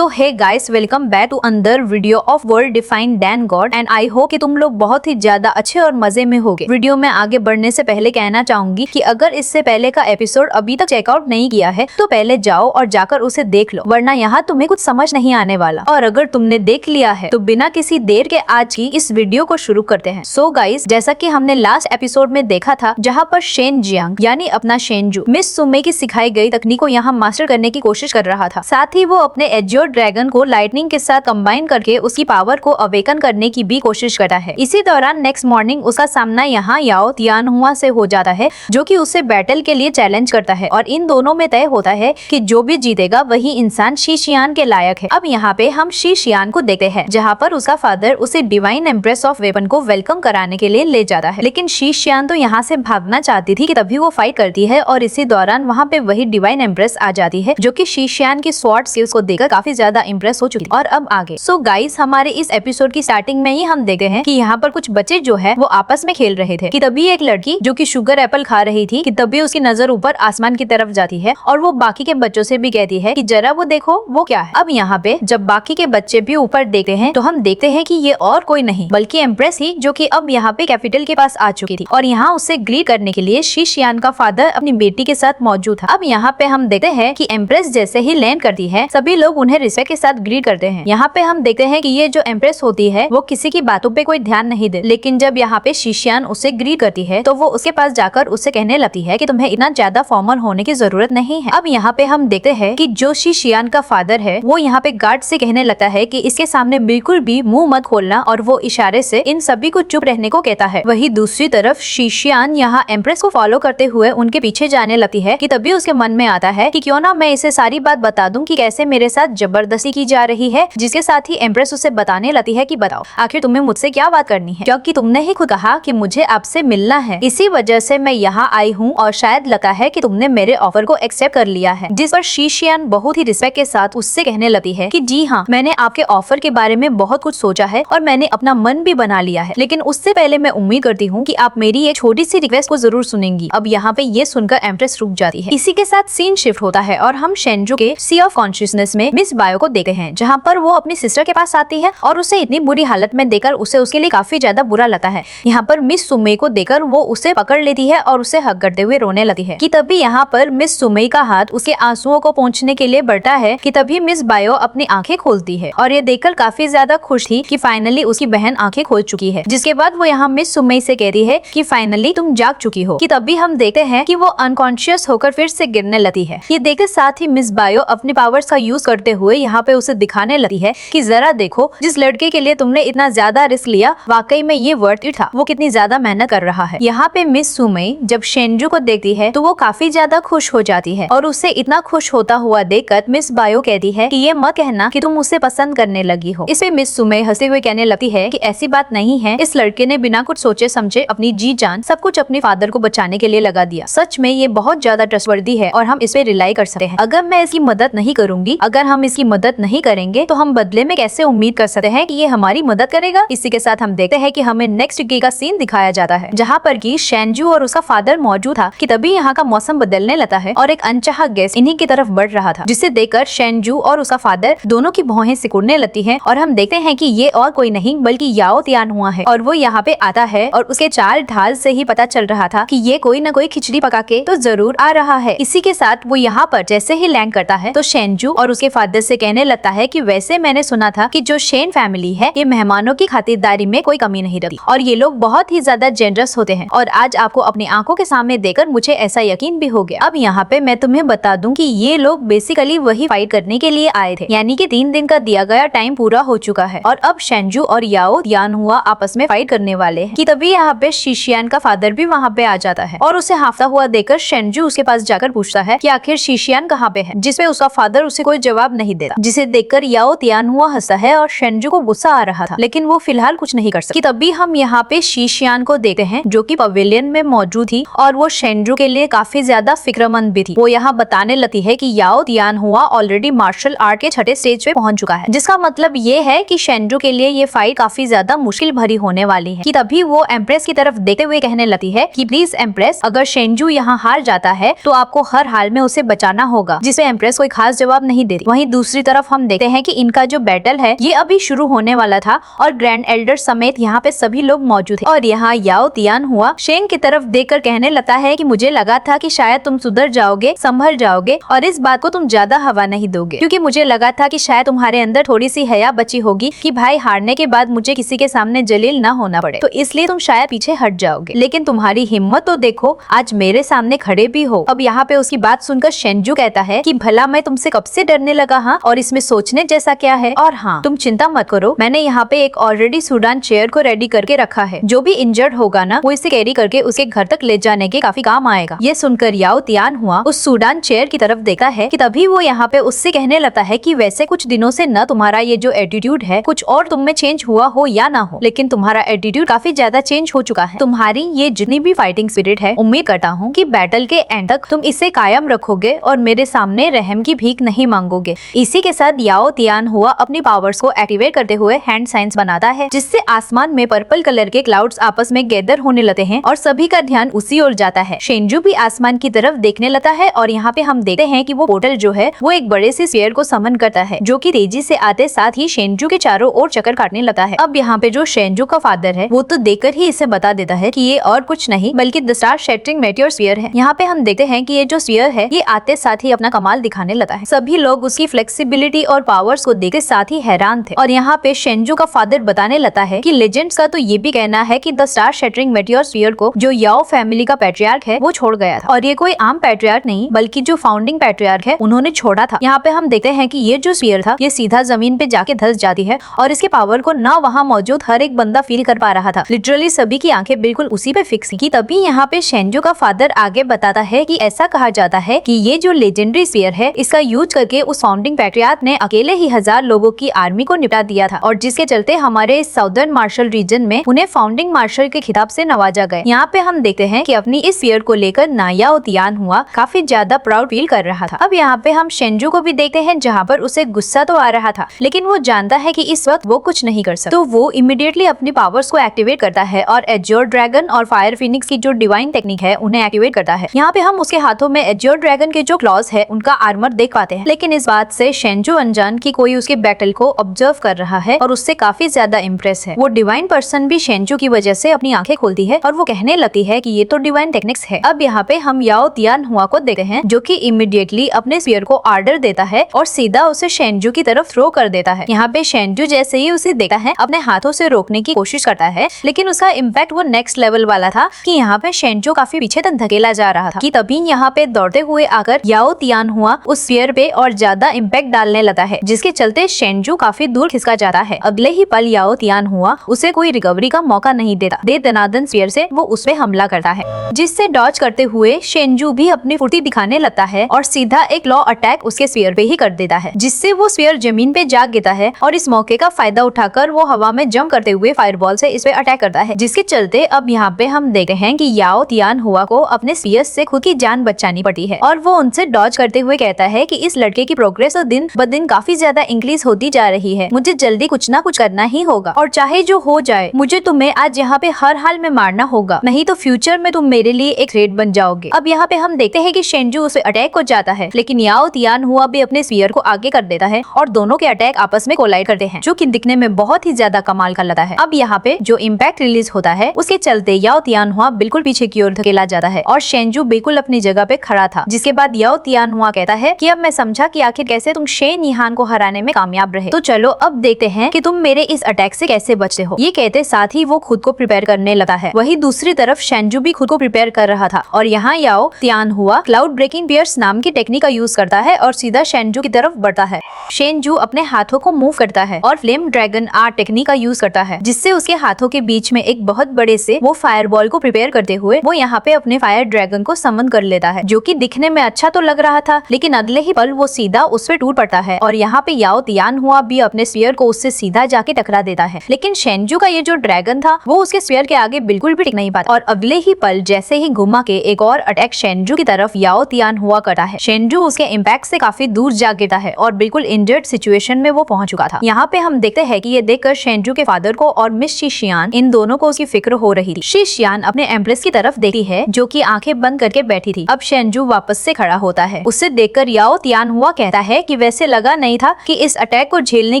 So hey guys, welcome back to another video of world defined than god and I hope कि तुम लोग बहुत ही ज्यादा अच्छे और मजे में होगे। वीडियो में आगे बढ़ने से पहले कहना चाहूंगी कि अगर इससे पहले का एपिसोड अभी तक चेकआउट नहीं किया है तो पहले जाओ और जाकर उसे देख लो, वरना यहाँ तुम्हें कुछ समझ नहीं आने वाला। और अगर तुमने देख लिया है तो बिना किसी देर के आज की इस वीडियो को शुरू करते हैं। सो गाइस, जैसा कि हमने लास्ट एपिसोड में देखा था, जहाँ पर शेन जियांग यानी अपना शेनजू मिस सुमे की सिखाई गई तकनीक को यहाँ मास्टर करने की कोशिश कर रहा था। साथ ही वो अपने एजियो ड्रैगन को लाइटनिंग के साथ कंबाइन करके उसकी पावर को अवेकन करने की भी कोशिश करता है। इसी दौरान नेक्स्ट मॉर्निंग उसका सामना यहाँ याओ तियानहुआ से हो जाता है, जो कि उसे बैटल के लिए चैलेंज करता है और इन दोनों में तय होता है कि जो भी जीतेगा वही इंसान शी शियान के लायक है। अब यहाँ पे हम शी शियान को देखते हैं, जहाँ पर उसका फादर उसे डिवाइन एम्प्रेस ऑफ वेपन को वेलकम कराने के लिए ले जाता है। लेकिन शी शियान तो यहाँ से भागना चाहती थी कि तभी वो फाइट करती है और इसी दौरान वहाँ पे वही डिवाइन एम्प्रेस आ जाती है, जो कि शी शियान की स्वॉर्ड स्किल्स को देखकर काफी ज्यादा इम्प्रेस हो चुकी थी। और अब आगे सो गाइस, हमारे इस एपिसोड की स्टार्टिंग में ही हम देखते हैं कि यहाँ पर कुछ बच्चे जो है वो आपस में खेल रहे थे कि तभी एक लड़की जो कि शुगर एप्पल खा रही थी कि तभी उसकी नजर ऊपर आसमान की तरफ जाती है और वो बाकी के बच्चों से भी कहती है कि जरा वो देखो वो क्या है। अब यहाँ पे जब बाकी के बच्चे भी ऊपर देखते हैं तो हम देखते हैं कि ये और कोई नहीं बल्कि एम्प्रेस ही, जो कि अब यहाँ पे कैपिटल के पास आ चुकी थी और यहाँ उससे ग्रीट करने के लिए शी शियान का फादर अपनी बेटी के साथ मौजूद था। अब यहाँ पे हम देखते हैं कि एम्प्रेस जैसे ही लैंड करती है सभी लोग उन्हें रिस्पेक्ट के साथ ग्रीट करते हैं। यहाँ पे हम देखते हैं कि ये जो एम्प्रेस होती है वो किसी की बातों पे कोई ध्यान नहीं दे, लेकिन जब यहाँ पे शी शियान उसे ग्रीट करती है तो वो उसके पास जाकर उससे कहने लगती है कि तुम्हें इतना ज्यादा फॉर्मल होने की जरूरत नहीं है। अब यहाँ पे हम देखते हैं कि जो शी शियान का फादर है वो यहाँ पे गार्ड से कहने लगता है कि इसके सामने बिल्कुल भी मुंह मत खोलना और वो इशारे से इन सभी को चुप रहने को कहता है। वही दूसरी तरफ शी शियान यहाँ एम्प्रेस को फॉलो करते हुए उनके पीछे जाने लगती है कि तभी उसके मन में आता है कि क्यों ना मैं इसे सारी बात बता दूं कि कैसे मेरे साथ जबरदस्ती की जा रही है, जिसके साथ ही एम्प्रेस उसे बताने लगती है कि बताओ आखिर तुम्हें मुझसे क्या बात करनी है, क्योंकि तुमने ही खुद कहा कि मुझे आपसे मिलना है, इसी वजह से मैं यहाँ आई हूँ और शायद लगता है कि तुमने मेरे ऑफर को एक्सेप्ट कर लिया है। जिस पर शी शियान बहुत ही रिस्पेक्ट के साथ उससे कहने लगती है कि जी हाँ, मैंने आपके ऑफर के बारे में बहुत कुछ सोचा है और मैंने अपना मन भी बना लिया है, लेकिन उससे पहले मैं उम्मीद करती हूँ कि आप मेरी एक छोटी सी रिक्वेस्ट को जरूर सुनेंगी। अब यहाँ पे ये सुनकर एम्प्रेस रुक जाती है। इसी के साथ सीन शिफ्ट होता है और हम शेनजू के सी ऑफ कॉन्शियसनेस में मिस बायो को देखते हैं, जहाँ पर वो अपनी सिस्टर के पास आती है और उसे इतनी बुरी हालत में देखकर उसे उसके लिए काफी ज्यादा बुरा लगता है। यहाँ पर मिस सुमे को देखकर वो उसे पकड़ लेती है और उसे हक करते हुए रोने लगती है कि तभी यहाँ पर मिस सुमे का हाथ उसके आंसुओं को पोंछने के लिए बढ़ता है कि तभी मिस बायो अपनी आंखें खोलती है और ये देखकर काफी ज्यादा खुश थी कि फाइनली उसकी बहन आंखें खोल चुकी है। जिसके बाद वो यहाँ मिस सुमे से कहती है कि फाइनली तुम जाग चुकी हो, कि तभी हम देखते हैं कि वो अनकॉन्शियस होकर फिर से गिरने लगती है। ये देखते साथ ही मिस बायो अपनी पावर्स का यूज करते हुए यहाँ पे उसे दिखाने लगती है कि जरा देखो, जिस लड़के के लिए तुमने इतना ज्यादा रिस्क लिया वाकई में ये वर्थ इट था, वो कितनी ज्यादा मेहनत कर रहा है। यहाँ पे मिस सुमे जब शेनजू को देखती है तो वो काफी ज्यादा खुश हो जाती है और उसे इतना खुश होता हुआ देखकर मिस बायो कहती है कि ये मत कहना कि तुम उसे पसंद करने लगी हो। इस पे मिस सुमे हंसते हुए कहने लगती है कि ऐसी बात नहीं है, इस लड़के ने बिना कुछ सोचे समझे अपनी जी जान सब कुछ अपने फादर को बचाने के लिए लगा दिया। सच में ये बहुत ज्यादा ट्रस्टवर्दी है और हम इस पे रिलाई कर सकते हैं। अगर मैं इसकी मदद नहीं करूंगी, अगर हम इसकी मदद नहीं करेंगे तो हम बदले में कैसे उम्मीद कर सकते हैं कि ये हमारी मदद करेगा। इसी के साथ हम देखते हैं कि हमें नेक्स्ट डे का सीन दिखाया जाता है, जहाँ पर कि शेनजू और उसका फादर मौजूद था कि तभी यहाँ का मौसम बदलने लगता है और एक अनचाहा गैस इन्हीं की तरफ बढ़ रहा था, जिसे देखकर शेनजू और उसका फादर दोनों की भौहें सिकुड़ने लगती हैं और हम देखते हैं कि ये और कोई नहीं बल्कि याओ तियानहुआ है और वो यहाँ पे आता है और उसके चाल ढाल से ही पता चल रहा था कि ये कोई न कोई खिचड़ी पका के तो जरूर आ रहा है। इसी के साथ वो यहाँ पर जैसे ही लैंड करता है तो शेनजू और उसके फादर से कहने लगता है कि वैसे मैंने सुना था कि जो शेन फैमिली है ये मेहमानों की खातिरदारी में कोई कमी नहीं रखती और ये लोग बहुत ही ज्यादा जेनरस होते हैं और आज आपको अपनी आंखों के सामने देखकर मुझे ऐसा यकीन भी हो गया। अब यहाँ पे मैं तुम्हें बता दूं कि ये लोग बेसिकली वही फाइट करने के लिए आए थे, यानी कि 3 दिन का दिया गया टाइम पूरा हो चुका है और अब शेनजू और याओ तियानहुआ आपस में फाइट करने वाले हैं कि तभी यहाँ पे शी शियान का फादर भी वहाँ पे आ जाता है और उसे हाफता हुआ देखकर शेनजू उसके पास जाकर पूछता है कि आखिर शी शियान कहाँ पे है, जिसपे उसका फादर उसे कोई जवाब नहीं देता, जिसे देखकर याओ तियानहुआ हंसता है और शेनजू को गुस्सा आ रहा था लेकिन वो फिलहाल कुछ नहीं कर सकती। तभी हम यहाँ पे शी शियान को देखते हैं जो कि पवेलियन में मौजूद थी और वो शेनजू के लिए काफी ज्यादा फिक्रमंद भी थी। वो यहाँ बताने लगती है कि याओ तियानहुआ ऑलरेडी मार्शल आर्ट के 6ठे स्टेज पे पहुंच चुका है, जिसका मतलब ये है कि शेनजू के लिए ये फाइट काफी ज्यादा मुश्किल भरी होने वाली है। कि तभी वो एम्प्रेस की तरफ देखते हुए कहने लगती है कि प्लीज एम्प्रेस, अगर शेनजू यहाँ हार जाता है तो आपको हर हाल में उसे बचाना होगा, जिसे एम्प्रेस कोई खास जवाब नहीं देती। वहीं दूसरी दूसरी तरफ हम देखते हैं कि इनका जो बैटल है ये अभी शुरू होने वाला था और ग्रैंड एल्डर समेत यहाँ पे सभी लोग मौजूद हैं। और यहाँ याओ तियान हुआ शेंग की तरफ देखकर कहने लगता है कि मुझे लगा था कि शायद तुम सुधर जाओगे, संभल जाओगे और इस बात को तुम ज्यादा हवा नहीं दोगे, क्योंकि मुझे लगा था कि शायद तुम्हारे अंदर थोड़ी सी हया बची होगी कि भाई हारने के बाद मुझे किसी के सामने जलील ना होना पड़े, तो इसलिए तुम शायद पीछे हट जाओगे। लेकिन तुम्हारी हिम्मत तो देखो, आज मेरे सामने खड़े भी हो। अब यहाँ पे उसकी बात सुनकर शेंजू कहता है कि भला मैं तुमसे कब से डरने लगा, हाँ, और इसमें सोचने जैसा क्या है। और हाँ, तुम चिंता मत करो, मैंने यहाँ पे एक ऑलरेडी सूडान चेयर को रेडी करके रखा है, जो भी इंजर्ड होगा ना वो इसे कैरी करके उसके घर तक ले जाने के काफी काम आएगा। ये सुनकर याओ तियान हुआ उस सूडान चेयर की तरफ देखता है कि तभी वो यहाँ पे उससे कहने लगता है कि वैसे कुछ दिनों से न तुम्हारा ये जो एटीट्यूड है कुछ और तुम में चेंज हुआ हो या ना हो, लेकिन तुम्हारा एटीट्यूड काफी ज्यादा चेंज हो चुका है। तुम्हारी ये जितनी भी फाइटिंग स्पिरिट है, उम्मीद करता हूँ कि बैटल के एंड तक तुम इसे कायम रखोगे और मेरे सामने रहम की भीख नहीं मांगोगे। इसी के साथ याओ तियान हुआ अपनी पावर्स को एक्टिवेट करते हुए हैंड साइंस बनाता है, जिससे आसमान में पर्पल कलर के क्लाउड्स आपस में गैदर होने लगते हैं और सभी का ध्यान उसी ओर जाता है। शेंजू भी आसमान की तरफ देखने लगता है और यहाँ पे हम देखते हैं कि वो पोर्टल जो है वो एक बड़े से स्फीयर को समन करता है, जो कि तेजी से आते साथ ही शेंजू के चारों ओर चक्कर काटने लगता है। अब यहाँ पे जो शेंजू का फादर है वो तो देखकर ही इसे बता देता है कि ये और कुछ नहीं बल्कि the star shattering meteor sphere है। यहाँ पे हम देखते हैं कि ये जो स्फीयर है ये आते साथ ही अपना कमाल दिखाने लगता है। सभी लोग उसकी फ्लेक्सिबिलिटी और पावर्स को देखते साथ ही हैरान थे। और यहाँ पे शेंजू का फादर बताने लगता है कि लेजेंड्स का तो ये भी कहना है कि the star shattering meteor sphere को जो याओ फैमिली का पैट्रियार्क है वो छोड़ गया था, और ये कोई आम पैट्रियार्क नहीं बल्कि जो फाउंडिंग पैट्रियार्क है उन्होंने छोड़ा था। यहाँ पे हम देखते हैं कि ये जो स्फीयर था ये सीधा जमीन पे जाके धंस जाती है और इसके पावर को ना वहाँ मौजूद हर एक बंदा फील कर पा रहा था। लिटरली सभी की आंखें बिल्कुल उसी पे फिक्स थी। तभी यहाँ पे शेंजू का फादर आगे बताता है कि ऐसा कहा जाता है कि ये जो लेजेंडरी स्फीयर है इसका यूज करके उस फाउंडिंग पैट्रियार्क ने अकेले ही 1000 लोगों की आर्मी को निपटा दिया था, और जिसके चलते हमारे साउदर्न मार्शल रीजन में उन्हें फाउंडिंग मार्शल के खिताब से नवाजा गया। यहाँ पे हम देखते हैं कि अपनी इस स्फीयर को लेकर याओ तियान हुआ काफी ज्यादा प्राउड फील कर रहा था। अब यहाँ पे हम शेंजू को भी देखते हैं जहाँ पर उसे गुस्सा तो आ रहा था, लेकिन वो जानता है कि इस वक्त वो कुछ नहीं कर सकता, तो वो इमीडिएटली अपनी पावर्स को एक्टिवेट करता है और एज्योर ड्रैगन और फायर फिनिक्स की जो डिवाइन टेक्निक है उन्हें एक्टिवेट करता है। यहाँ पे हम उसके हाथों में एज्योर ड्रैगन के जो क्लॉज है उनका आर्मर देख पाते हैं, लेकिन इस बात से शेंजू अनजान की कोई उसके बैटल को ऑब्जर्व कर रहा है और उससे काफी ज्यादा इम्प्रेस है। वो डिवाइन पर्सन भी शेंजू की वजह से अपनी आंखें खोलती है और वो कहने लगती है कि ये तो डिवाइन टेक्निक्स है। अब यहाँ पे हम याओ तियान हुआ को देखते हैं जो कि इमीडिएटली अपने स्फीयर को ऑर्डर देता है और सीधा उसे शेंजू की तरफ थ्रो कर देता है। यहाँ पे शेंजू जैसे ही उसे देखता है अपने हाथों से रोकने की कोशिश करता है, लेकिन उसका इम्पैक्ट वो नेक्स्ट लेवल वाला था कि यहाँ पे शेंजू काफी पीछे तक धकेला जा रहा था कि तभी यहाँ पे दौड़ते हुए आकर याओ तियान हुआ उस स्फीयर पे और ज्यादा इम्पैक्ट डालने लगता है, जिसके चलते शेंजू काफी दूर खिसका जाता है। अगले ही पल याओ तियान हुआ उसे कोई रिकवरी का मौका नहीं देता, दे दनादन स्फीयर से वो उस पे हमला करता है, जिससे डॉज करते हुए शेंजू भी अपनी फुर्ती दिखाने लगता है और सीधा एक लॉ अटैक उसके स्फीयर पे ही कर देता है, जिससे वो स्फीयर जमीन पे जा गिरता है और इस मौके का फायदा उठाकर वो हवा में जंप करते हुए फायरबॉल से इस पे अटैक करता है, जिसके चलते अब यहाँ पे हम देखते हैं कि याओ तियान हुआ को अपने स्फीयर से खुद की जान बचानी पड़ी है और वो उनसे डॉज करते हुए कहता है कि इस लड़के की प्रोग्रेस और दिन ब दिन काफी ज्यादा इंक्रीज होती जा रही है, मुझे जल्दी कुछ ना कुछ करना ही होगा और चाहे जो हो जाए मुझे तुम्हें आज यहाँ पे हर हाल में मारना होगा, नहीं तो फ्यूचर में तुम मेरे लिए एक थ्रेट बन जाओगे। अब यहाँ पे हम देखते हैं कि शेंजू उसे अटैक को जाता है, लेकिन याओ तियान हुआ भी अपने स्फीयर को आगे कर देता है और दोनों के अटैक आपस में कोलाइड करते हैं, जो कि दिखने में बहुत ही ज्यादा कमाल का लगता है। अब यहाँ पे जो इम्पैक्ट रिलीज होता है उसके चलते याओ तियान हुआ बिल्कुल पीछे की ओर धकेला जाता है और शेंजू बिल्कुल अपनी जगह पे खड़ा था, जिसके बाद याओ तियान हुआ कहता है कि अब मैं समझा कि आखिर कैसे तुम शेन यिहान को हराने में कामयाब रहे, तो चलो अब देखते हैं कि तुम मेरे इस अटैक से कैसे बचते हो। ये कहते साथ ही वो खुद को प्रिपेयर करने लगा है। वही दूसरी तरफ शेंजू भी खुद को प्रिपेयर कर रहा था और यहाँ याओ तियान हुआ क्लाउड ब्रेकिंग पियर्स नाम की टेक्निक का यूज करता है और सीधा शेंजू की तरफ बढ़ता है। शेंजू अपने हाथों को मूव करता है और फ्लेम ड्रैगन आर्ट टेक्निक का यूज करता है, जिससे उसके हाथों के बीच में एक बहुत बड़े से वो फायरबॉल को प्रिपेयर करते हुए वो यहाँ पे अपने फायर ड्रैगन को समन कर लेता है, जो कि दिखने में अच्छा तो लग रहा था, लेकिन अगले ही पल वो सीधा उस पे टूट पड़ता है और यहाँ पे याओ तियान हुआ भी अपने स्फीयर को उससे सीधा जाके टकरा देता है, लेकिन शेंजू का ये जो ड्रैगन था वो उसके स्फीयर के आगे बिल्कुल भी टिक नहीं पाता और अगले ही पल जैसे ही घुमा के एक और अटैक शेंजू की तरफ याओ तियान हुआ करता है। शेंजू उसके इम्पैक्ट से काफी दूर जा गिरता है और बिल्कुल इंजर्ड सिचुएशन में वो पहुंच चुका था। यहाँ पे हम देखते हैं कि ये देखकर शेंजू के फादर को और मिस शीशियान इन दोनों को उसकी फिक्र हो रही थी। शीशियान अपने एम्प्रेस की तरफ देखती है जो कि आंखें बंद करके बैठी थी। अब शेंजू वापस से खड़ा होता है, उससे देखकर याओ तियान हुआ कहता है कि वैसे लगा नहीं था कि इस अटैक को झेलने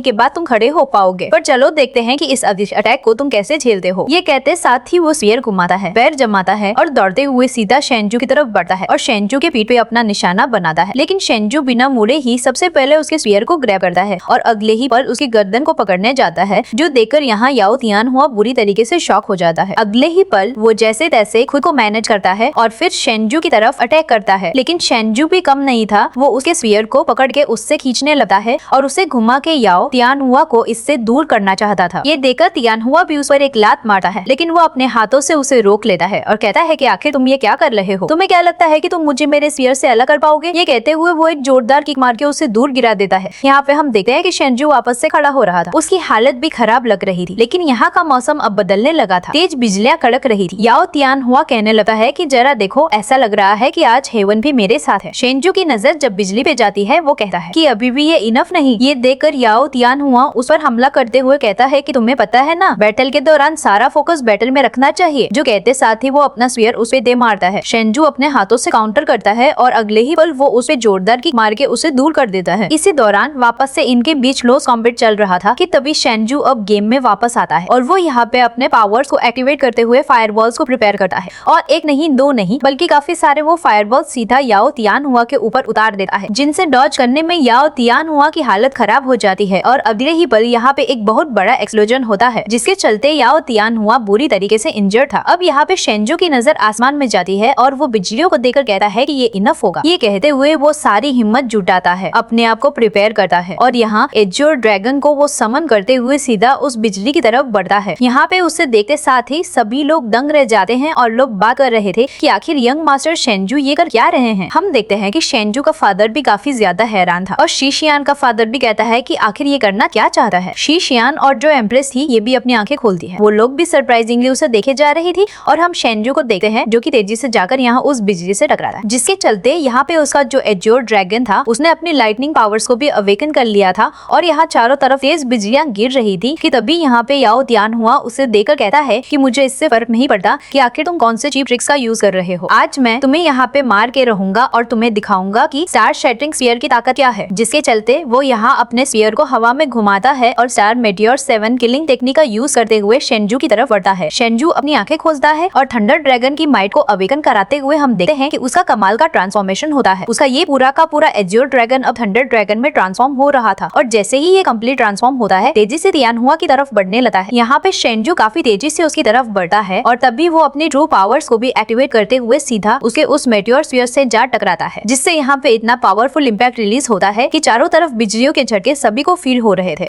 के बाद तुम खड़े हो पाओगे, पर चलो देखते हैं कि इस अटैक को तुम कैसे झेलते हो। ये कहते साथ ही वो स्फीयर घुमाता है, पैर जमाता है और दौड़ते हुए सीधा शेंजू की तरफ बढ़ता है और शेंजू के पीठ पे अपना निशाना बनाता है। लेकिन शेंजू बिना मुड़े ही सबसे पहले उसके स्फीयर को ग्रैब करता है और अगले ही पल उसकी गर्दन को पकड़ने जाता है, जो देखकर यहाँ याओ तियानहुआ बुरी तरीके से शॉक हो जाता है। अगले ही पल वो जैसे तैसे खुद को मैनेज करता है और फिर शेंजू की तरफ अटैक करता है। लेकिन शेंजू भी कम नहीं था, वो उसके स्फीयर को पकड़ के उससे खींचने लगता है और उसे घुमा के याओ तियानहुआ को इससे दूर करना चाहता था। ये देखकर तियानहुआ भी उस पर एक लात मारता है, लेकिन वो अपने हाथों से उसे रोक लेता है और कहता है कि आखिर तुम ये क्या कर रहे हो? तुम्हें क्या लगता है कि तुम मुझे मेरे स्फीयर से अलग कर पाओगे? ये कहते हुए वो एक जोरदार किक मार के उसे दूर गिरा देता है। यहाँ पे हम देखते हैं कि शेंजू वापस से खड़ा हो रहा था। उसकी हालत भी खराब लग रही थी, लेकिन यहाँ का मौसम अब बदलने लगा था। तेज बिजलियां कड़क रही थी। याओ तियानहुआ कहने लगा है कि जरा देखो, ऐसा लग रहा है कि आज हेवन भी मेरे साथ है। शेंजू की नजर जब बिजली पे जाती है, वो कहता है कि अभी भी ये इनफ नहीं। ये देखकर याओ तियानहुआ उस पर हमला करते हुए कहता है कि तुम्हें पता है ना, बैटल के दौरान सारा फोकस बैटल में रखना चाहिए। जो कहते साथ ही वो अपना स्फीयर उस पे दे मारता है। शेंजू अपने हाथों से काउंटर करता है और अगले ही पल वो उसे जोरदार किक मार के उसे दूर कर देता है। इसी दौरान वापस से इनके बीच क्लोज कॉम्बैट चल रहा था कि तभी शेंजू अब गेम में वापस आता है और वो यहाँ पे अपने पावर्स को एक्टिवेट करते हुए फायरबॉल्स को प्रिपेयर करता है और एक नहीं दो नहीं बल्कि काफी सारे वो फायरबॉल सीधा याओ तियानहुआ के ऊपर उतार देता है, जिनसे डॉज करने में याओ तियानहुआ की हालत खराब हो जाती है और अगले ही पल यहाँ पे एक बहुत बड़ा एक्सप्लोजन होता है, जिसके चलते याओ तियानहुआ बुरी तरीके से इंजर्ड था। अब यहाँ पे शेंजू की नजर आसमान में जाती है और वो बिजलियों को देखकर कहता है कि ये इनफ होगा। ये कहते हुए वो सारी हिम्मत जुटाता है, अपने आप को प्रिपेयर करता है और यहाँ एज्योर ड्रैगन को वो समन करते हुए सीधा उस बिजली की तरफ बढ़ता है। यहाँ पे उसे देखते साथ ही सभी लोग दंग रह जाते हैं और लोग बात कर रहे थे कि आखिर यंग मास्टर शेंजू ये कर क्या रहे हैं। हम देखते हैं कि शेंजू का फादर भी काफी ज्यादा हैरान था और शीशियान का फादर भी कहता है कि आखिर ये करना क्या चाहता है। शीशियान और जो एम्प्रेस थी ये भी अपनी आंखें खोलती है। वो लोग भी सरप्राइजिंगली उसे देखे जा रही थी और हम शेंजू को देखते हैं जो कि तेजी से जाकर यहाँ उस बिजली से टकराता है, जिसके चलते यहाँ पे उसका जो एज्योर ड्रैगन था उसने अपनी लाइटनिंग पावर्स को भी अवेकन कर लिया था और यहाँ चारों तरफ तेज बिजलियां गिर रही थी कि तभी यहाँ पे याओ तियानहुआ उसे देखकर कहता है कि मुझे इससे फर्क नहीं पड़ता कि आखिर तुम कौन से चीप ट्रिक्स का यूज कर रहे हो। आज मैं तुम्हें यहाँ पे मार के रहूंगा और तुम्हें दिखाऊंगा कि स्टार शैटरिंग स्फीयर की ताकत क्या है। जिसके चलते वो यहाँ अपने स्फीयर को हवा में घुमाता है और स्टार मेटियोर 7 किलिंग टेक्निक का यूज करते हुए शेंजू की तरफ बढ़ता है। शेंजू अपनी आंखें खोलता है और थंडर ड्रैगन की माइट को अवेकन कराते हुए हम देखते हैं कि उसका कमाल का ट्रांसफॉर्मेशन होता है। उसका ये पूरा का पूरा एज्योर ड्रैगन अब थंडर ड्रैगन में ट्रांसफॉर्म हो रहा था और जैसे ही ये कंप्लीट ट्रांसफॉर्म होता है तेजी से तियानहुआ की तरफ बढ़ने लगता है। यहाँ पे शेंजू काफी तेजी से उसकी तरफ बढ़ता है और तभी वो अपनी ट्रू पावर्स को भी एक्टिवेट करते हुए सीधा उसके उस मेटियोर स्फीयर से जा टकराता है, जिससे यहाँ पे इतना पावरफुल इम्पैक्ट रिलीज होता है कि चारों तरफ बिजलियों के झटके सभी को फील हो रहे थे।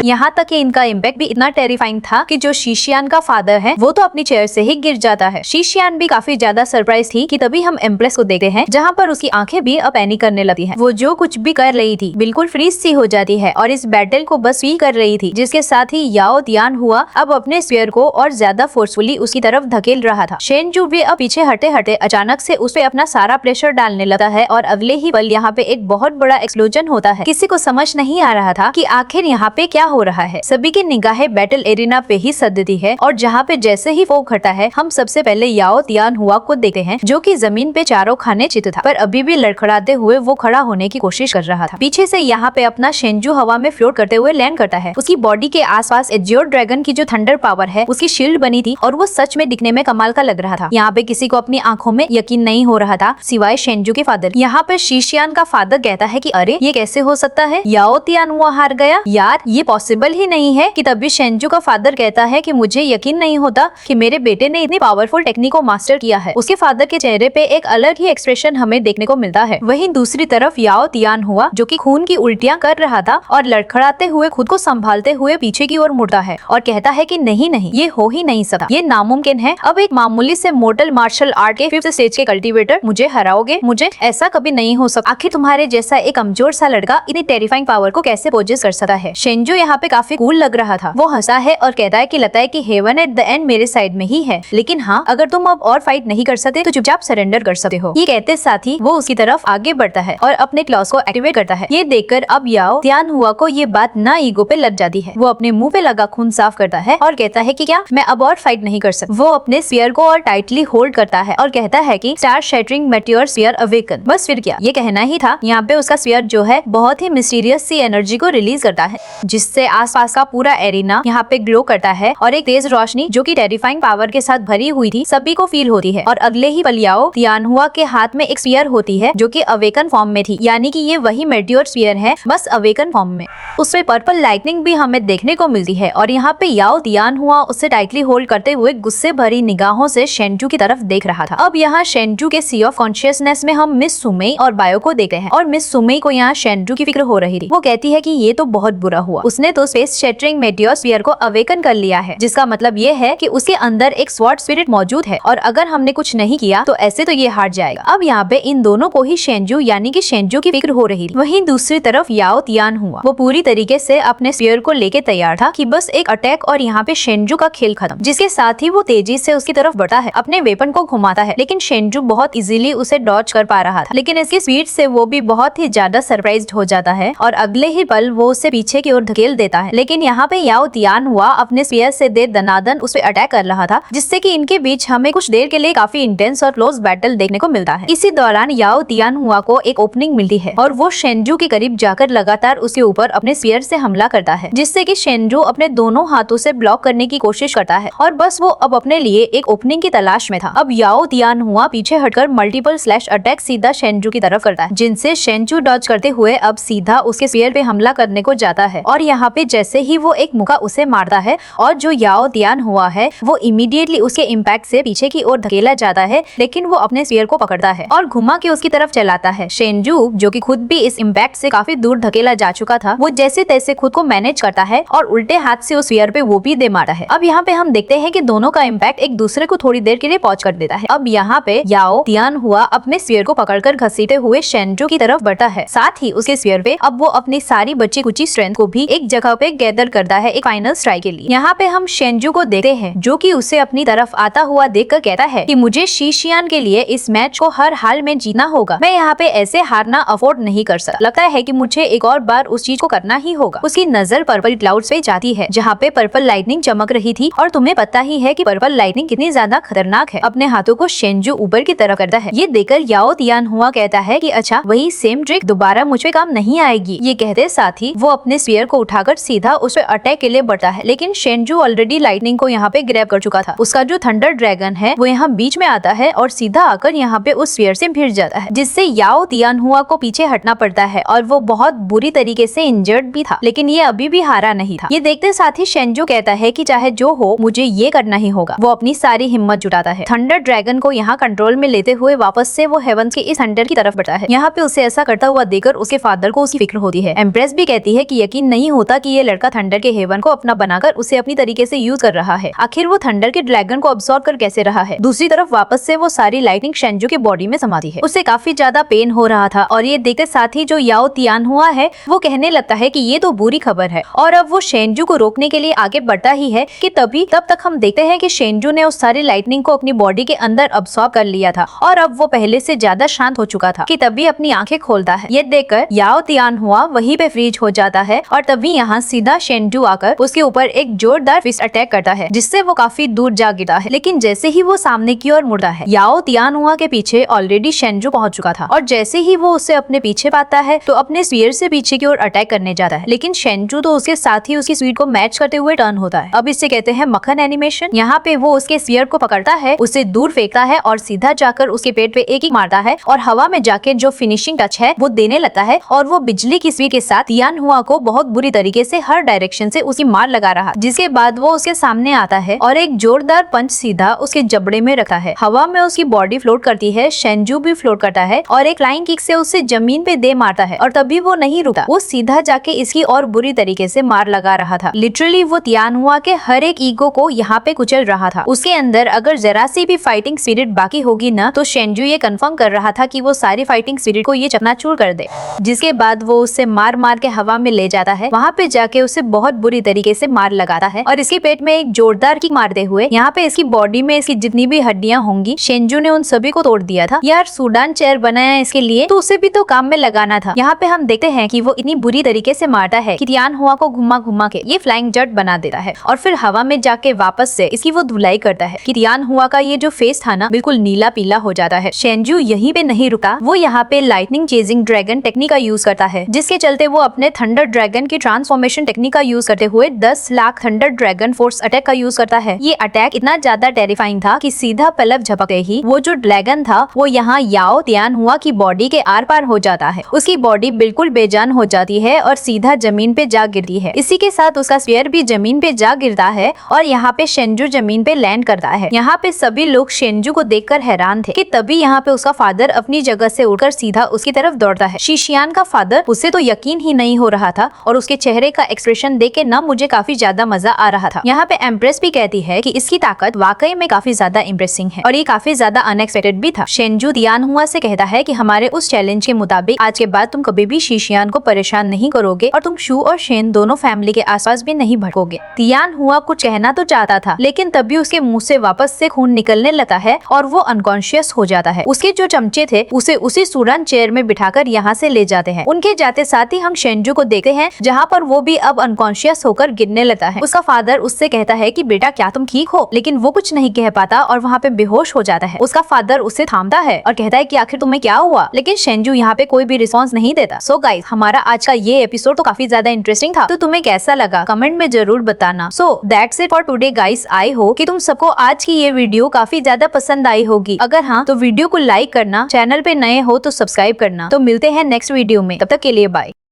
यहाँ तक कि इनका इम्पैक्ट भी इतना टेरिफाइंग था कि जो शीशियान का फादर है वो तो अपनी चेयर से ही गिर जाता है। शीशियान भी काफी ज्यादा सरप्राइज थी कि तभी हम एम्प्रेस को देखते हैं जहाँ पर उसकी आंखें भी अब पैनिक करने लगती हैं। वो जो कुछ भी कर रही थी बिल्कुल फ्रीज सी हो जाती है और इस बैटल को बस फील कर रही थी, जिसके साथ ही याओ तियानहुआ अब अपने स्फीयर को और ज्यादा फोर्सफुली उसकी तरफ धकेल रहा था। शेंजू भी अब पीछे हटे हटे अचानक से उस पे अपना सारा प्रेशर डालने लगा है और अगले ही पल यहाँ पे एक बहुत बड़ा एक्सप्लोजन होता है। किसी को समझ नहीं आ रहा था कि आखिर यहाँ पे क्या हो रहा है। सभी की निगाहें बैटल एरिना पे ही सदती है और जहाँ पे जैसे ही फोक हटा है हम सबसे पहले याओ तियानहुआ को देखते हैं, जो कि जमीन पे चारों खाने चित था पर अभी भी लड़खड़ाते हुए वो खड़ा होने की कोशिश कर रहा था। पीछे से यहाँ पे अपना शेंजू हवा में फ्लोट करते हुए लैंड करता है। उसकी बॉडी के आसपास एज्योर ड्रैगन की जो थंडर पावर है उसकी शील्ड बनी थी और वो सच में दिखने में कमाल का लग रहा था। यहाँ पे किसी को अपनी आंखों में यकीन नहीं हो रहा था सिवाय शेंजू के फादर। यहाँ पे शीशियान का फादर कहता है कि अरे ये कैसे हो सकता है, याओ तियानहुआ हार गया यार, ये पॉसिबल ही नहीं है। कि तभी शेंजू का फादर कहता है कि मुझे यकीन नहीं होता कि मेरे बेटे ने इतनी पावरफुल टेक्निक को मास्टर किया है। उसके फादर के चेहरे पे एक अलग ही एक्सप्रेशन हमें देखने को मिलता है। वहीं दूसरी तरफ याओ तियानहुआ जो कि खून की उल्टियां कर रहा था और लड़खड़ाते हुए खुद को संभालते हुए पीछे की ओर मुड़ता है और कहता है कि नहीं नहीं, ये हो ही नहीं सकता, ये नामुमकिन है। अब एक मामूली से मोर्टल मार्शल आर्ट के 5th स्टेज के कल्टीवेटर मुझे हराओगे, मुझे ऐसा कभी नहीं हो सकता। आखिर तुम्हारे जैसा एक कमजोर सा लड़का इतनी टेरिफाइंग पावर को कैसे पोजेस कर सकता है। शेंजू यहाँ पे काफी कूल लग रहा था। वो हंसा है और कहता है कि लगता है कि हेवन एट द एंड मेरे साइड में ही है, लेकिन हाँ अगर तुम अब और फाइट नहीं कर सकते तो चुपचाप सरेंडर कर सकते हो। ये कहते साथ ही वो उसकी तरफ आगे बढ़ता है और अपने क्लॉस को एक्टिवेट करता है। ये देखकर अब याओ तियानहुआ को ये बात ना ईगो पे लग जाती है। वो अपने मुंह पे लगा खून साफ करता है और कहता है कि क्या मैं अब और फाइट नहीं कर सकता। वो अपने स्फीयर को और टाइटली होल्ड करता है और कहता है कि star shattering meteor sphere awaken. बस फिर क्या, ये कहना ही था। यहाँ पे पे उसका स्फीयर जो है बहुत ही मिस्टीरियस सी एनर्जी को रिलीज करता है, जिससे आसपास का पूरा एरिना यहाँ पे ग्लो करता है और एक तेज रोशनी जो कि टेरिफाइंग पावर के साथ भरी हुई थी सभी को फील होती है। और अगले ही पल याओ तियानहुआ के हाथ में एक स्फीयर होती है जो कि अवेकन फॉर्म में थी, यानी कि ये वही मेटियोर स्फीयर है बस अवेकन फॉर्म में। उसमें पर्पल लाइटनिंग भी हमें देखने को मिलती है और यहाँ पे याओ तियानहुआ उससे टाइटली होल्ड करते हुए गुस्से भरी निगाहों से शेंजू की तरफ देख रहा था। अब यहाँ शेंजू के सी ऑफ कॉन्शियसनेस में हम मिस सुमेई और बायो को देखते हैं और मिस सुमेई को यहाँ शेंजू की फिक्र हो रही थी। वो कहती है कि ये तो बहुत बुरा हुआ, उसने तो स्पेस शैटरिंग मेटियोर स्फीयर को अवेकन कर लिया है, जिसका मतलब ये है कि उसके अंदर एक स्वॉर्ड स्पिरिट मौजूद है और अगर हमने कुछ नहीं किया तो ऐसे तो ये हार जाएगा। अब यहाँ पे इन दोनों को ही शेंजू यानी कि शेंजू की फिक्र हो रही थी। वहीं दूसरी तरफ याओ तियानहुआ वो पूरी तरीके से अपने स्फीयर को लेके तैयार था कि बस एक अटैक और यहाँ पे शेंजू का खेल खत्म, जिसके साथ ही वो तेजी से उसकी तरफ बढ़ता है, अपने वेपन को घुमाता है, लेकिन शेंजू बहुत इजीली उसे डॉज कर पा रहा था। लेकिन इसकी स्पीड से वो भी बहुत ही ज्यादा सरप्राइज्ड हो जाता है और अगले ही पल वो उसे पीछे की ओर धकेल देता है। लेकिन यहाँ पे याओ तियानहुआ अपने स्फीयर से दे दनादन उस पे अटैक कर रहा था, जिससे कि इनके बीच हमें कुछ देर के लिए काफी इंटेंस और क्लोज बैटल देखने को मिलता है। इसी दौरान याओ तियानहुआ को एक ओपनिंग मिलती है और वो शेंजू के करीब जाकर लगातार उसके ऊपर अपने स्फीयर से हमला करता है, जिससे कि शेंजू अपने दोनों हाथों से ब्लॉक करने की कोशिश करता है और बस वो अब अपने लिए एक ओपनिंग की तलाश में था। अब याओ तियानहुआ पीछे हटकर मल्टीपल स्लैश अटैक सीधा शेंजू की तरफ करता है, जिनसे शेंजू डॉज करते हुए अब सीधा उसके स्फीयर पे हमला करने को जाता है और यहाँ पे जैसे ही वो एक मुक्का उसे मारता है और जो याओ तियानहुआ है वो इमीडिएटली उसके इम्पैक्ट से पीछे की ओर धकेला जाता है, लेकिन वो अपने स्फीयर को पकड़ता है और घुमा के उसकी तरफ चलाता है। शेंजू जो कि खुद भी इस इम्पैक्ट से काफी दूर धकेला जा चुका था, वो जैसे तैसे खुद को मैनेज करता है और उल्टे हाथ से उस स्फीयर पे वो भी दे मारता है। अब यहाँ पे हम देखते हैं कि दोनों का इम्पैक्ट एक दूसरे को थोड़ी देर के लिए पहुंच कर देता है। अब यहाँ पे याओ तियानहुआ अपने स्फीयर को पकड़कर घसीटे हुए शेंजू की तरफ बढ़ता है, साथ ही उसके स्फीयर पे अब वो अपनी सारी बची कुची स्ट्रेंथ को भी एक जगह पे गैदर करता है एक फाइनल स्ट्राइक के लिए। यहाँ पे हम शेंजू को देखते हैं जो कि उसे अपनी तरफ आता हुआ देखकर कहता है कि मुझे शीशियान के लिए इस मैच को हर हाल में जीतना होगा, मैं यहाँ पे ऐसे हारना अफोर्ड नहीं कर सकता, लगता है कि मुझे एक और बार उस चीज को करना ही होगा। उसकी नजर पर्पल क्लाउड्स पे जाती है जहाँ पे पर्पल लाइटनिंग चमक रही थी और तुम्हें पता ही है कि पर्पल लाइटनिंग कितनी ज्यादा खतरनाक है। अपने हाथों को शेंजू ऊपर की तरफ करता है। ये देखकर याओ तियानहुआ कहता है कि अच्छा वही सेम ट्रिक दोबारा मुझ पे काम नहीं आएगी। ये कहते साथ ही वो अपने स्फीयर को उठाकर सीधा उस पे अटैक के लिए बढ़ता है, लेकिन शेंजू ऑलरेडी लाइटनिंग को यहाँ पे ग्रैब कर चुका था। उसका जो थंडर ड्रैगन है वो यहाँ बीच में आता है और सीधा आकर यहाँ पे उस स्फीयर से भिड़ जाता है, जिससे याओ तियानहुआ को पीछे हटना पड़ता है और वो बहुत बुरी तरीके से इंजर्ड भी था, लेकिन ये अभी भी हारा नहीं था। ये देखते साथ ही शेंजू कहता है कि चाहे जो हो मुझे ये करना ही होगा। वो अपनी सारी हिम्मत जुटाता है। थंडर ड्रैगन को यहाँ कंट्रोल में लेते हुए वापस से वो हेवंस के इस थंडर की तरफ बढ़ता है। यहाँ पे उसे ऐसा करता हुआ देखकर उसके फादर को उसकी फिक्र होती है। एम्प्रेस भी कहती है कि यकीन नहीं होता कि ये लड़का थंडर के हेवन को अपना बनाकर उसे अपनी तरीके से यूज कर रहा है। आखिर वो थंडर के ड्रैगन को अब्सॉर्ब कर कैसे रहा है। दूसरी तरफ वापस से वो सारी लाइटनिंग शेंजू के बॉडी में समाती है। उसे काफी ज्यादा पेन हो रहा था और ये देखते साथ ही जो याओ तियानहुआ है वो कहने लगता है कि ये तो बुरी खबर है और अब वो शेंजू को रोकने के लिए आगे बढ़ता ही है कि तब तक हम देखते हैं कि शेंजू ने उस सारी लाइटनिंग को अपनी बॉडी के अंदर अब्सॉर्ब कर लिया था और अब वो पहले से ज्यादा शांत हो चुका था कि तभी अपनी आंखें खोलता है। ये देखकर याओ तियानहुआ वहीं पे फ्रीज हो जाता है और तभी यहाँ सीधा शेंजू आकर उसके ऊपर एक जोरदार फिस्ट अटैक करता है, जिससे वो काफी दूर जा गिरता है। लेकिन जैसे ही वो सामने की ओर मुड़ता है, याओ तियानहुआ के पीछे ऑलरेडी शेंजू पहुंच चुका था और जैसे ही वो उसे अपने पीछे पाता है तो अपने स्फीयर से पीछे की ओर अटैक करने जाता है, लेकिन शेंजू तो उसके साथ ही उसकी स्पीड को मैच करते हुए टर्न होता है। अब इसे कहते हैं मक्खन एनिमेशन। यहाँ पे वो उसके स्फीयर को पकड़ता है, उसे दूर फेंकता है और सीधा जाकर उसके पेट पे एक मारता है और हवा में जाके जो फिनिशिंग टच है वो देने लगता है और वो बिजली की स्पीड के साथ तियानहुआ को बहुत बुरी तरीके से हर डायरेक्शन से उसकी मार लगा रहा। जिसके बाद वो उसके सामने आता है और एक जोरदार पंच सीधा उसके जबड़े में रखता है। हवा में उसकी बॉडी फ्लोट करती है, शेंजू भी फ्लोट करता है और एक फ्लाइंग किक से उसे जमीन पे दे मारता है और तभी वो नहीं रुका, वो सीधा जाके इसकी और बुरी तरीके से मार लगा रहा था। लिटरली वो तियानहुआ के हर एक ईगो को यहाँ पे कुचल रहा था। उसके अंदर अगर जरा सी भी फाइटिंग स्पिरिट बाकी होगी ना तो शेंजू ये कंफर्म कर रहा था कि वो सारी फाइटिंग स्पिरिट को ये चकनाचूर कर दे। जिसके बाद वो उसे मार मार के हवा में ले जाता है, वहाँ पे जाके उसे बहुत बुरी तरीके से मार लगाता है और इसके पेट में एक जोरदार किक मारते हुए यहाँ पे इसकी बॉडी में इसकी जितनी भी हड्डियां होंगी शेंजू ने उन सभी को तोड़ दिया था। यार सूडान चेयर बनाया इसके लिए तो उसे भी तो काम में लगाना था। यहाँ पे हम देखते हैं कि वो इतनी बुरी तरीके से मारता है कि तियानहुआ को घुमा घुमा के ये फ्लाइंग जट बना देता है और फिर हवा में जाके वापस से इसकी वो धुलाई करता है कि तियानहुआ का ये जो फेस था ना बिल्कुल नीला पीला हो जाता है। शेंजू यहीं पे नहीं रुका, वो यहाँ पे lightning chase blazing dragon technique का यूज करता है, जिसके चलते वो अपने थंडर ड्रैगन की ट्रांसफॉर्मेशन टेक्निक का यूज करते हुए 10 lakh thunder dragon force attack का यूज करता है। ये अटैक इतना ज्यादा टेरिफाइंग था कि सीधा पलक झपकते ही वो जो ड्रैगन था वो यहाँ याओ तियान हुआ की बॉडी के आर पार हो जाता है। उसकी बॉडी बिल्कुल बेजान हो जाती है और सीधा जमीन पे जा गिरती है। इसी के साथ उसका स्पीयर भी जमीन पे जा गिरता है और यहाँ पे शेंजू जमीन पे लैंड करता है। यहाँ पे सभी लोग शेंजू को देखकर हैरान थे कि तभी यहाँ पे उसका फादर अपनी जगह से उड़कर सीधा उसकी तरफ दौड़ता है। शीशियान का फादर, उसे तो यकीन ही नहीं हो रहा था और उसके चेहरे का एक्सप्रेशन देख के ना मुझे काफी ज्यादा मजा आ रहा था। यहाँ पे एम्प्रेस भी कहती है कि इसकी ताकत वाकई में काफी ज्यादा इम्प्रेसिंग है और ये काफी ज्यादा अनएक्सपेक्टेड भी था। शेंजू तियान हुआ से कहता है कि हमारे उस चैलेंज के मुताबिक आज के बाद तुम कभी भी शीशियान को परेशान नहीं करोगे और तुम शू और शेन दोनों फैमिली के आसपास भी नहीं भटकोगे। तियान हुआ कुछ कहना तो चाहता था, लेकिन तभी उसके मुंह से वापस से खून निकलने लगता है और वो अनकॉन्शियस हो जाता है। उसके जो चमचे थे उसे उसी सूरन चेयर में बिठाकर यहाँ से ले जाते हैं। उनके जाते साथ ही हम शेंजू को देखते हैं, जहाँ पर वो भी अब अनकॉन्शियस होकर गिरने लगता है। उसका फादर उससे कहता है कि बेटा क्या तुम ठीक हो, लेकिन वो कुछ नहीं कह पाता और वहाँ पे बेहोश हो जाता है। उसका फादर उसे थामता है और कहता है कि आखिर तुम्हें क्या हुआ, लेकिन शेंजू यहाँ पे कोई भी रिस्पॉन्स नहीं देता। सो गाइस, हमारा आज का ये एपिसोड तो काफी ज्यादा इंटरेस्टिंग था, तो तुम्हें कैसा लगा कमेंट में जरूर बताना। So that's it for today guys. I hope कि तुम सबको आज की ये वीडियो काफी ज्यादा पसंद आई होगी। अगर हाँ तो वीडियो को लाइक करना, चैनल पे नए हो तो सब्सक्राइब करना। तो मिलते हैं नेक्स्ट वीडियो में, तब तक के लिए बाय।